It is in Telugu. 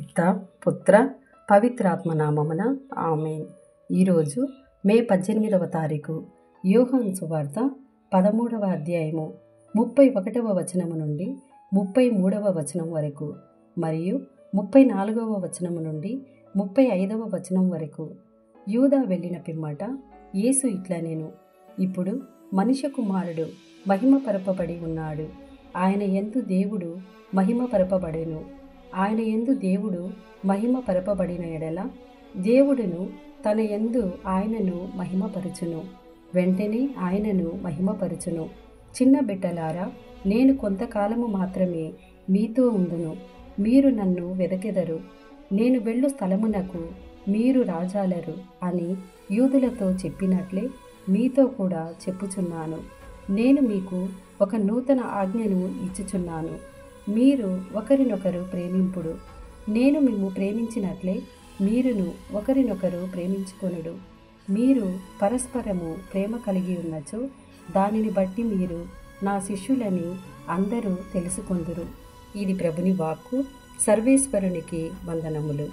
పిత పుత్ర పవిత్రాత్మ నామమున ఆమేన్. ఈరోజు మే 18వ తారీఖు యోహాను సువార్త 13వ అధ్యాయము 31వ వచనము నుండి 33వ వచనం వరకు మరియు 34వ వచనము నుండి 35వ వచనం వరకు. యూదా వెళ్ళిన పిమ్మట యేసు ఇట్లనెను, ఇప్పుడు మనుష్య కుమారుడు మహిమపరపబడి ఉన్నాడు. ఆయన యందు దేవుడు మహిమపరపబడెను. ఆయన యందు దేవుడు మహిమపరపబడిన ఎడల దేవుడును తన యందు ఆయనను మహిమపరచును, వెంటనే ఆయనను మహిమపరచును. చిన్న బిడ్డలారా, నేను కొంతకాలము మాత్రమే మీతో ఉందును. మీరు నన్ను వెదకెదరు. నేను వెళ్ళు స్థలమునకు మీరు రాజాలరు అని యూదులతో చెప్పినట్లే మీతో కూడా చెప్పుచున్నాను. నేను మీకు ఒక నూతన ఆజ్ఞను ఇచ్చుచున్నాను, మీరు ఒకరినొకరు ప్రేమింపుడు. నేను మిమ్ము ప్రేమించినట్లే మీరును ఒకరినొకరు ప్రేమించుకొనుడు. మీరు పరస్పరము ప్రేమ కలిగి ఉన్నచో దానిని బట్టి మీరు నా శిష్యులని అందరూ తెలుసుకొందురు. ఇది ప్రభుని వాక్కు. సర్వేశ్వరునికి వందనములు.